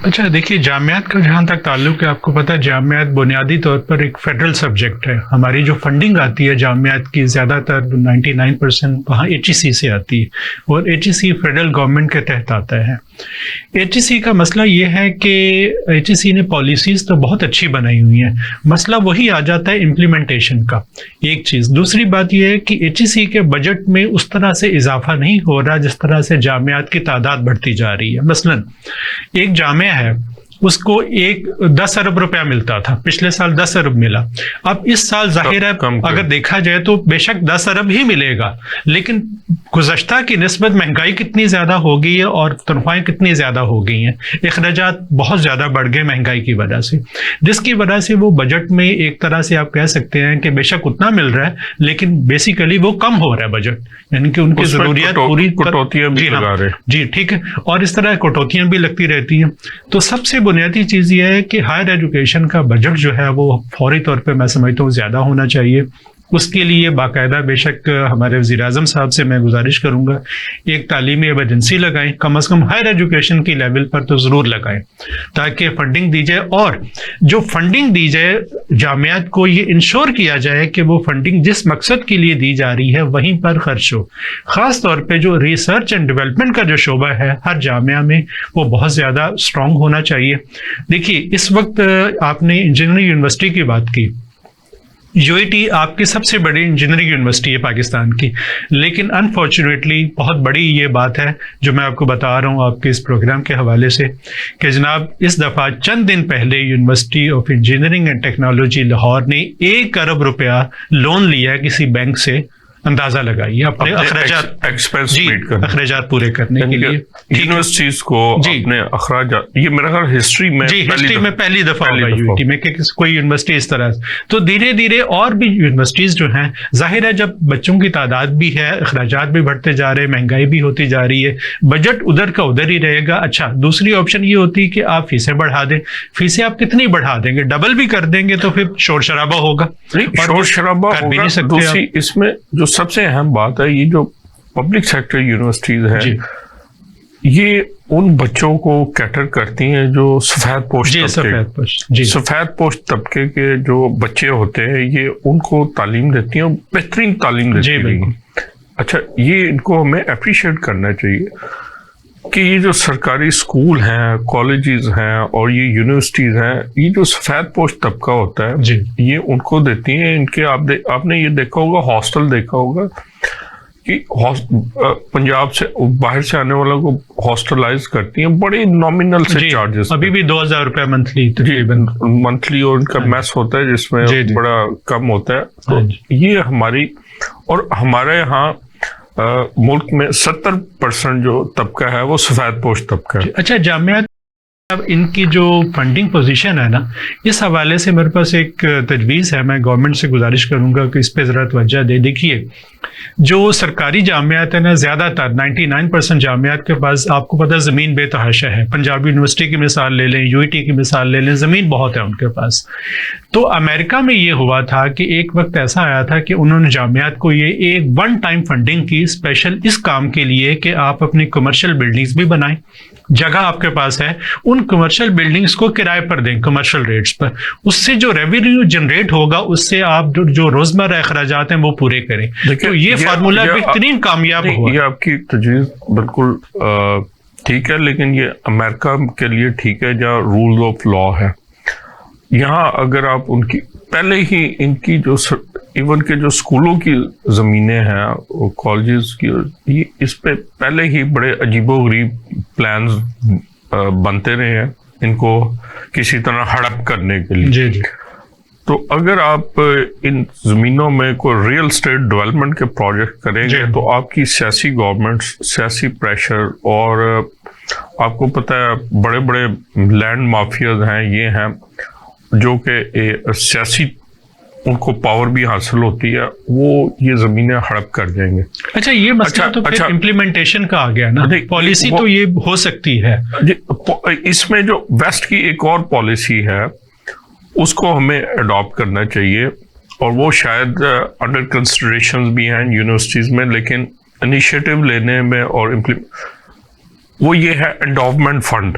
اچھا دیکھیے، جامعات کا جہاں تک تعلق ہے، آپ کو پتہ ہے جامعات بنیادی طور پر ایک فیڈرل سبجیکٹ ہے. ہماری جو فنڈنگ آتی ہے جامعات کی زیادہ تر 99% وہاں HEC سے آتی ہے، اور HEC فیڈرل گورنمنٹ کے تحت آتا ہے. HEC کا مسئلہ یہ ہے کہ HEC نے پالیسیز تو بہت اچھی بنائی ہوئی ہیں، مسئلہ وہی آ جاتا ہے امپلیمنٹیشن کا. ایک چیز. دوسری بات یہ ہے کہ HEC کے بجٹ میں اس طرح سے اضافہ نہیں ہو رہا جس طرح سے جامعات کی تعداد بڑھتی جا رہی ہے. مثلاً ایک جامعہ ہے، اس کو 10 ارب روپیہ ملتا تھا، پچھلے سال 10 ارب ملا. اب اس سال ظاہر ہے اگر دیکھا جائے تو بے شک 10 ارب ہی ملے گا، لیکن گزشتہ کی نسبت مہنگائی کتنی زیادہ ہو گئی ہے اور تنخواہیں کتنی زیادہ ہو گئی ہیں، اخراجات بہت زیادہ بڑھ گئے مہنگائی کی وجہ سے، جس کی وجہ سے وہ بجٹ میں ایک طرح سے آپ کہہ سکتے ہیں کہ بے شک اتنا مل رہا ہے لیکن بیسیکلی وہ کم ہو رہا ہے بجٹ، یعنی کہ ان کی ضروریات پوری جی ٹھیک ہے، اور اس طرح کٹوتیاں بھی لگتی رہتی ہیں. تو سب سے بنیادی چیز یہ ہے کہ ہائر ایجوکیشن کا بجٹ جو ہے وہ فوری طور پہ میں سمجھتا ہوں زیادہ ہونا چاہیے. اس کے لیے باقاعدہ بے شک ہمارے وزیر اعظم صاحب سے میں گزارش کروں گا ایک تعلیمی ایمرجنسی لگائیں، کم از کم ہائر ایجوکیشن کی لیول پر تو ضرور لگائیں تاکہ فنڈنگ دی جائے، اور جو فنڈنگ دی جائے جامعات کو یہ انشور کیا جائے کہ وہ فنڈنگ جس مقصد کے لیے دی جا رہی ہے وہیں پر خرچ ہو. خاص طور پہ جو ریسرچ اینڈ ڈیولپمنٹ کا جو شعبہ ہے ہر جامعہ میں وہ بہت زیادہ اسٹرانگ ہونا چاہیے. دیکھیے اس وقت آپ نے انجینئرنگ یونیورسٹی کی بات کی، UIT آپ کی سب سے بڑی انجینئرنگ یونیورسٹی ہے پاکستان کی، لیکن انفارچونیٹلی بہت بڑی یہ بات ہے جو میں آپ کو بتا رہا ہوں آپ کے اس پروگرام کے حوالے سے کہ جناب اس دفعہ چند دن پہلے university of engineering and technology Lahore نے 1 ارب روپیہ لون لیا کسی بینک سے. اندازہ لگائیے اپنے اخراجات پورے کرنے کے لیے یونیورسٹیز کو اپنے اخراجات، یہ میرا خیال ہسٹری میں پہلی دفعہ ہوگا UIT میں کہ کوئی یونیورسٹی اس طرح. تو دھیرے دھیرے اور بھی یونیورسٹیز جو ہیں، ظاہر ہے جب بچوں کی تعداد بھی ہے، اخراجات بھی بڑھتے جا رہے ہیں، مہنگائی بھی ہوتی جا رہی ہے، بجٹ ادھر کا ادھر ہی رہے گا. اچھا دوسری آپشن یہ ہوتی ہے کہ آپ فیسیں بڑھا دیں. فیسیں آپ کتنی بڑھا دیں گے؟ ڈبل بھی کر دیں گے تو پھر شور شرابہ ہوگا، شور شرابہ ہوگا. دوسری اس میں جو سب سے اہم بات ہے، یہ جو پبلک سیکٹر یونیورسٹیز ہیں یہ ان بچوں کو کیٹر کرتی ہیں جو سفید پوش طبقے کے جو بچے ہوتے ہیں، یہ ان کو تعلیم دیتی ہیں، بہترین تعلیم دیتی ہیں. اچھا یہ ان کو ہمیں اپریشیٹ کرنا چاہیے کہ یہ جو سرکاری اسکول ہیں، کالجز ہیں اور یہ یونیورسٹیز ہیں، یہ جو سفید پوش طبقہ ہوتا ہے یہ ان کو دیتی ہیں. ان کے آپ نے یہ دیکھا ہوگا، ہاسٹل دیکھا ہوگا کہ پنجاب سے باہر سے آنے والوں کو ہاسٹلائز کرتی ہیں بڑے نامینل سے چارجز، ابھی بھی 2000 روپے منتھلی، اور ان کا میس ہوتا ہے جس میں بڑا کم ہوتا ہے. تو یہ ہماری اور ہمارے یہاں ملک میں 70% جو طبقہ ہے وہ سفید پوش طبقہ ہے. اچھا جامعات اب ان کی جو فنڈنگ پوزیشن ہے نا، اس حوالے سے میرے پاس ایک تجویز ہے، میں گورنمنٹ سے گزارش کروں گا کہ اس پہ ذرا توجہ دے. دیکھیے جو سرکاری جامعات ہیں نا، زیادہ تر 99% جامعات کے پاس آپ کو پتہ زمین بے تحاشا ہے. پنجاب یونیورسٹی کی مثال لے لیں، UIT کی مثال لے لیں، زمین بہت ہے ان کے پاس. تو امریکہ میں یہ ہوا تھا کہ ایک وقت ایسا آیا تھا کہ انہوں نے جامعات کو یہ ایک ون ٹائم فنڈنگ کی اسپیشل اس کام کے لیے کہ آپ اپنی کمرشل بلڈنگز بھی بنائیں. جگہ آپ کے پاس ہے، ان کمرشل بلڈنگز کو کرائے پر دیں کمرشل ریٹس پر، اس سے جو ریونیو جنریٹ ہوگا اس سے آپ جو روزمرہ اخراجات ہیں وہ پورے کریں. تو یہ فارمولہ بہترین کامیاب ہوا. یہ آپ کی تجویز بالکل ٹھیک ہے، لیکن یہ امریکہ کے لیے ٹھیک ہے جہاں رول آف لا ہے. یہاں اگر آپ ان کی پہلے ہی ان کی جو ایون کے جو اسکولوں کی زمینیں ہیں، کالجز کی، یہ اس پہ پہلے ہی بڑے عجیب و غریب پلانز بنتے رہے ہیں ان کو کسی طرح ہڑپ کرنے کے لیے. تو اگر آپ ان زمینوں میں کوئی ریئل اسٹیٹ ڈیولپمنٹ کے پروجیکٹ کریں گے تو آپ کی سیاسی گورنمنٹ، سیاسی پریشر، اور آپ کو پتہ ہے بڑے بڑے لینڈ مافیاز ہیں، یہ ہیں جو کہ سیاسی ان کو پاور بھی حاصل ہوتی ہے، وہ یہ زمینیں ہڑپ کر جائیں گے. اچھا یہ مسئلہ تو پھر امپلیمنٹیشن کا آ گیا نا، پالیسی تو یہ ہو سکتی ہے. اس میں جو ویسٹ کی ایک اور پالیسی ہے اس کو ہمیں اڈاپٹ کرنا چاہیے، اور وہ شاید انڈر کنسیڈریشن بھی ہیں یونیورسٹیز میں، لیکن انیشیٹو لینے میں اور وہ یہ ہے انڈاومنٹ فنڈ.